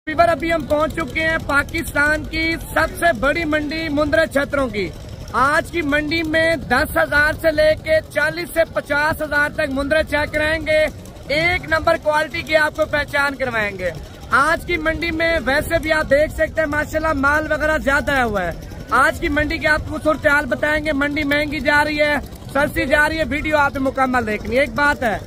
Fever अभी हम पहुंच चुके हैं पाकिस्तान की सबसे बड़ी मंडी मुंद्रा छतरों की। आज की मंडी में 10,000 से लेके 40 से 50,000 तक मुंद्रा चेक रहेंगे। एक नंबर क्वालिटी की आपको पहचान करवाएंगे। आज की मंडी में वैसे भी आप देख सकते हैं माशाल्लाह माल वगैरह ज्यादा हुआ है। आज की मंडी की आपको सूरत हाल बताएंगे। मंडी महंगी जा रही है, सस्ती जा रही है, वीडियो आपने मुकम्मल देखनी। एक बात है,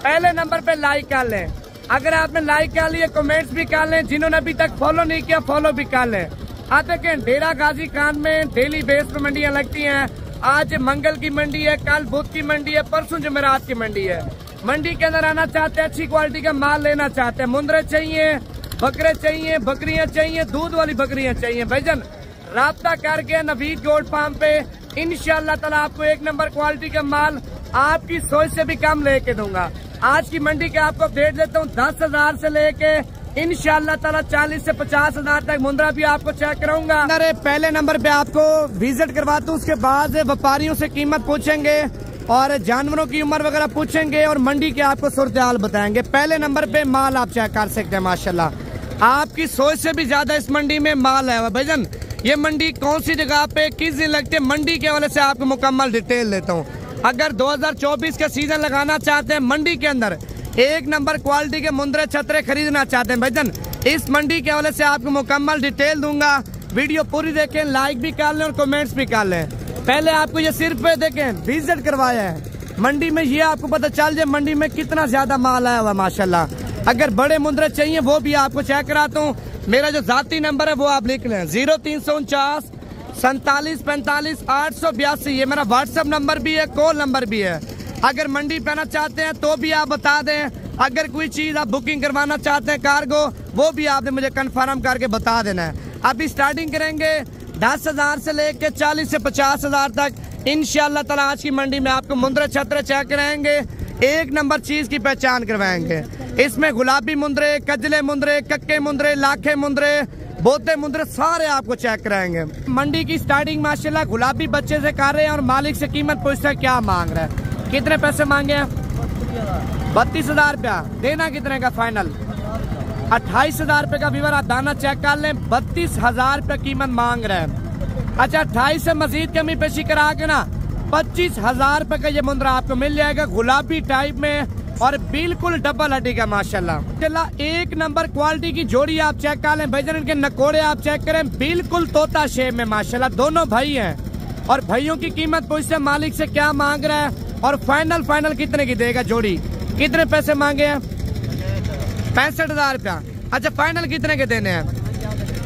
पहले नंबर पे लाइक कर लें। अगर आपने लाइक कर लिया कमेंट्स भी कर लें। जिन्होंने अभी तक फॉलो नहीं किया फॉलो भी कर लें। आप देखें डेरा गाजी खान में डेली बेस पे मंडियां लगती हैं। आज मंगल की मंडी है, कल बुध की मंडी है, परसों जुमेरात की मंडी है। मंडी के अंदर आना चाहते हैं, अच्छी क्वालिटी का माल लेना चाहते हैं, मुंद्रे चाहिए, बकरे चाहिए, बकरियां चाहिए, दूध वाली बकरियां चाहिए, भाईजान राब्ता करके नवीद गोल्ड फार्म पे इंशाअल्लाह ताला आपको एक नंबर क्वालिटी का माल आपकी सोच से भी कम लेके दूंगा। आज की मंडी के आपको अपडेट देता हूँ। 10,000 से लेके इंशाअल्लाह ताला 40 से 50,000 तक मुंद्रा भी आपको चेक कराऊंगा। अरे पहले नंबर पे आपको विजिट करवाता हूँ, उसके बाद व्यापारियों से कीमत पूछेंगे और जानवरों की उम्र वगैरह पूछेंगे और मंडी के आपको सूरत हाल बताएंगे। पहले नंबर पे माल आप चेक कर सकते हैं। माशाल्लाह आपकी सोच से भी ज्यादा इस मंडी में माल है भाईजान। ये मंडी कौन सी जगह पे किस दिन लगती है, मंडी के हवाले से आपको मुकम्मल डिटेल देता हूँ। अगर 2024 का सीजन लगाना चाहते हैं, मंडी के अंदर एक नंबर क्वालिटी के मुंद्रे छतरे खरीदना चाहते हैं भाईजान, इस मंडी के हवाले से आपको मुकम्मल डिटेल दूंगा। वीडियो पूरी देखें, लाइक भी कर लें और कमेंट्स भी कर लें। पहले आपको ये सिर्फ देखें विजिट करवाया है मंडी में, ये आपको पता चल जाए मंडी में कितना ज्यादा माल आया हुआ माशाल्लाह। अगर बड़े मुंद्रे चाहिए वो भी आपको चेक कराता हूँ। मेरा जो जाती नंबर है वो आप लिख लें 0349 47 45 882। ये मेरा व्हाट्सएप नंबर भी है, कॉल नंबर भी है। अगर मंडी पे आना चाहते हैं तो भी आप बता दें। अगर कोई चीज आप बुकिंग करवाना चाहते हैं कार्गो, वो भी आपने मुझे कंफर्म करके बता देना है। अभी स्टार्टिंग करेंगे 10,000 से लेके 40 से 50,000 तक इंशाअल्लाह ताला। आज की मंडी में आपको मुंद्रे छतरे चेक कराएंगे, एक नंबर चीज की पहचान करवाएंगे। इसमें गुलाबी मुंद्रे, कजले मुंद्रे, कक्के मुंद्रे, लाखे मुंद्रे, बोते मुंद्रे सारे आपको चेक कराएंगे। मंडी की स्टार्टिंग माशाल्लाह गुलाबी बच्चे से कर रहे हैं और मालिक से कीमत पूछते हैं क्या मांग रहा है। कितने पैसे मांगे हैं? 32,000 रुपया। देना कितने का फाइनल? 28,000 रुपए का। व्यूअर आप दाना चेक कर लें, 32,000 रुपये कीमत मांग रहे हैं। अच्छा 28 से मजीद कमी पेशी करा के ना 25,000 रुपए का ये मुंद्रा आपको मिल जाएगा, गुलाबी टाइप में और बिल्कुल डबल हड्डी का माशाल्लाह। एक नंबर क्वालिटी की जोड़ी आप चेक कर लें भाईजान। इनके नकोड़े आप चेक करें, बिल्कुल तोता शेप में माशाल्लाह। दोनों भाई हैं और भाइयों की कीमत पूछते हैं मालिक से क्या मांग रहा है और फाइनल कितने की देगा जोड़ी। कितने पैसे मांगे हैं? 65,000 रुपया। अच्छा फाइनल कितने के देने हैं?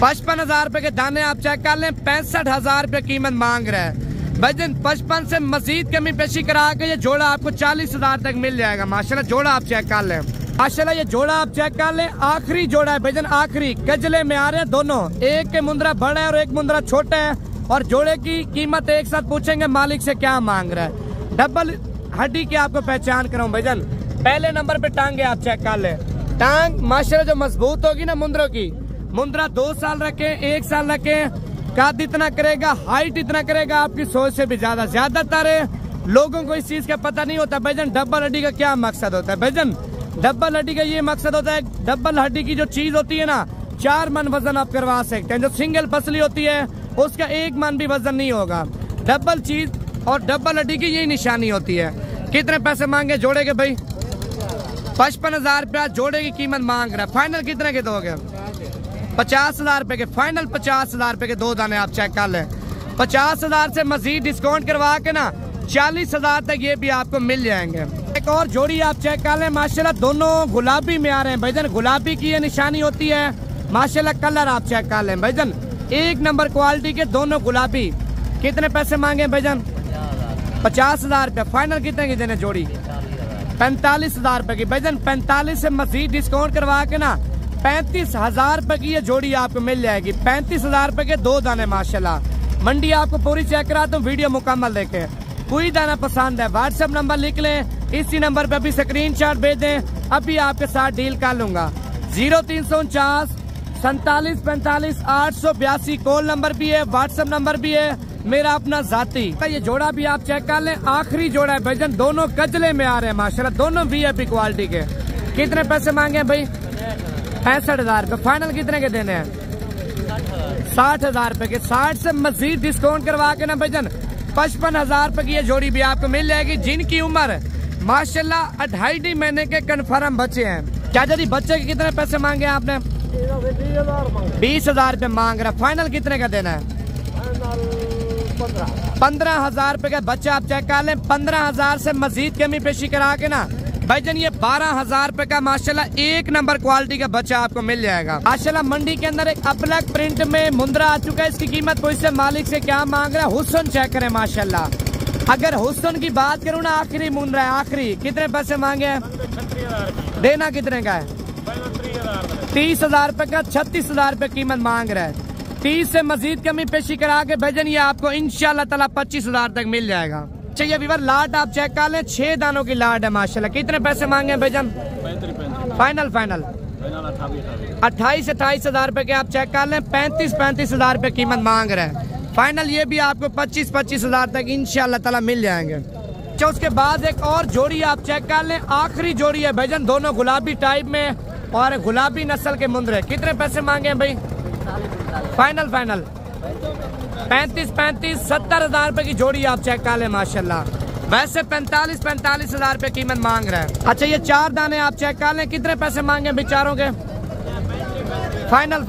55,000 रुपए के दाने आप चेक कर लें, 65,000 रुपये कीमत मांग रहा है भाईजान। 55 से मजीद कमी पेशी करा के ये जोड़ा आपको 40,000 तक मिल जाएगा माशाल्लाह। जोड़ा आप चेक कर लें माशाल्लाह, ये जोड़ा आप चेक कर लें। आखिरी जोड़ा है भाईजान, आखिरी कजले में आ रहे हैं दोनों। एक के मुंद्रा बड़ा है और एक मुंद्रा छोटा है और जोड़े की कीमत एक साथ पूछेंगे मालिक से क्या मांग रहा है। डबल हड्डी की आपको पहचान कराऊं भाईजान। पहले नंबर पे टांगे आप चेक कर लें। टांग माशाल्लाह जो मजबूत होगी ना मुंद्रों की, मुंद्रा 2 साल रखे, 1 साल रखे, कद इतना करेगा, हाइट इतना करेगा, आपकी सोच से भी ज्यादातर लोगों को इस चीज का पता नहीं होता भाईजान डबल हड्डी का क्या मकसद होता है। भाईजान डबल हड्डी का ये मकसद होता है, डबल हड्डी की जो चीज होती है ना 4 मन वजन आप करवा सकते हैं। जो सिंगल पसली होती है उसका 1 मन भी वजन नहीं होगा। डबल चीज और डबल हड्डी की यही निशानी होती है। कितने पैसे मांगे जोड़े के भाई? 55,000 रुपया जोड़े की कीमत मांग रहा है। फाइनल कितने के दोगे? 50,000 रुपए के। फाइनल 50,000 रुपए के 2 दाने आप चेक कर लें। 50,000 से मजीद डिस्काउंट करवा के ना 40,000 तक ये भी आपको मिल जाएंगे। एक और जोड़ी आप चेक कर लें माशाल्लाह, दोनों गुलाबी में आ रहे हैं भाईजान। गुलाबी की ये निशानी होती है माशाल्लाह। कलर आप चेक कर लें भाईजान, एक नंबर क्वालिटी के दोनों गुलाबी। कितने पैसे मांगे भाईजान? 50,000 रुपया। फाइनल कितने की देने जोड़ी? 45,000 रुपए की भाईजान। 45 से मजीद डिस्काउंट करवा के ना 35,000 रुपए की ये जोड़ी आपको मिल जाएगी। 35,000 रुपए के 2 दाने माशाल्लाह। मंडी आपको पूरी चेक कराता हूँ, वीडियो मुकम्मल देखें। कोई दाना पसंद है व्हाट्सएप नंबर लिख लें, इसी नंबर पे अभी स्क्रीनशॉट भेज दें, अभी आपके साथ डील कर लूंगा। 0349 47 45 882 कॉल नंबर भी है, व्हाट्सएप नंबर भी है मेरा अपना जाती। ये जोड़ा भी आप चेक कर लें, आखिरी जोड़ा है भाईजान। दोनों कजले में आ रहे हैं माशाल्लाह, दोनों VIP क्वालिटी के। कितने पैसे मांगे भाई? 65,000 रुपए। फाइनल कितने के देने हैं? 60,000 रुपए के। 60 से मजीद डिस्काउंट करवा के ना भाईजान 55,000 रुपए की ये जोड़ी भी आपको मिल जाएगी, जिनकी उम्र माशाल्लाह 2.5 महीने के कन्फर्म बच्चे हैं। चाचा जी बच्चे के कितने पैसे मांगे आपने? 20,000 रुपए मांग रहा। फाइनल कितने का देना है? 15,000 रुपए का बच्चा आप चेक कर लें। 15,000 से मजीद कमी पेशी करा के ना भाईजान ये 12,000 रुपए का माशाल्लाह एक नंबर क्वालिटी का बच्चा आपको मिल जाएगा। माशाल्लाह मंडी के अंदर एक अपलक प्रिंट में मुंद्रा आ चुका है। इसकी कीमत कोई से मालिक से क्या मांग रहा है? हुस्न चेक करें माशाल्लाह। अगर हुस्न की बात करूँ ना आखिरी मुंद्रा है, आखिरी कितने पैसे मांगे हैं? देना कितने का है? 30,000 रुपए का। 36,000 रुपए कीमत मांग रहा है। 30 से मजीद कमी पेशी करा के भाईजान ये आपको इंशाल्लाह ताला 25,000 तक मिल जाएगा। चाहिए विवर लाट आप चेक कर लें, 6 दानों की लाट है माशाल्लाह। कितने पैसे मांगे हैं भाईजान? फाइनल 28,000 रुपए के आप चेक कर लें। 35,000 रुपए कीमत मांग रहे हैं। फाइनल ये भी आपको 25,000 तक इंशाल्लाह ताला मिल जाएंगे। अच्छा उसके बाद एक और जोड़ी आप चेक कर लें, आखिरी जोड़ी है भाईजान, दोनों गुलाबी टाइप में और गुलाबी नस्ल के मुंद्रे। कितने पैसे मांगे हैं भाई? फाइनल 35 70,000 रुपए की जोड़ी आप चेक कर लें माशाल्लाह। वैसे 45,000 रुपए कीमत मांग रहे हैं। अच्छा ये 4 दाने आप चेक कर लें, कितने पैसे मांगे बेचारों के? फाइनल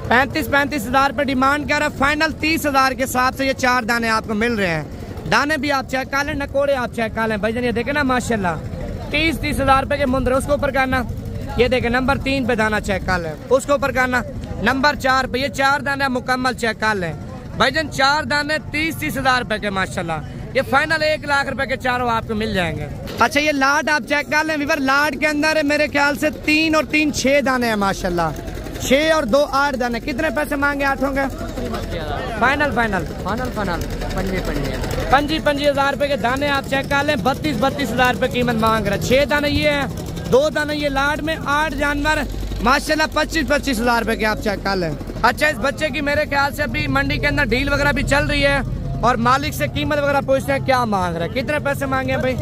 35,000 रुपए डिमांड कर रहा है। फाइनल 30,000 के हिसाब से ये 4 दाने आपको मिल रहे हैं। दाने भी आप चेक कर लें, नकोड़े आप चेक कर लें भाईजान। ये देखे ना माशाल्लाह 30,000 रुपए के मुंद्रे। उसके ऊपर करना, ये देखे नंबर 3 पे दाना चेक कर लें। उसके ऊपर करना नंबर 4 पे, ये 4 दाने मुकम्मल चेक कर लें भाईजान। 4 दाने 30,000 रुपए के माशाल्लाह। ये फाइनल 1 लाख रुपए के चारों आपको मिल जाएंगे। अच्छा ये लाट आप चेक कर लें विवर, लाट के अंदर है मेरे ख्याल से 3 और 3 6 दाने हैं माशाल्लाह। 6 और 2 8 दाने। कितने पैसे मांगे आठों के? फाइनल 25,000 रुपए के दाने आप चेक कर लें। 32,000 रुपए कीमत मांग रहा है। 6 दाने ये है, 2 दाने ये लाट में, 8 जानवर माशाल्लाह 25,000 रुपए के आप चेक कर लें। अच्छा इस बच्चे की मेरे ख्याल से अभी मंडी के अंदर डील वगैरह भी चल रही है और मालिक से कीमत वगैरह पूछते हैं क्या मांग रहा है। कितने पैसे मांगे भाई?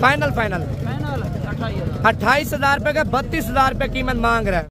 फाइनल 28,000 रुपए का। 32,000 रुपए कीमत मांग रहा है।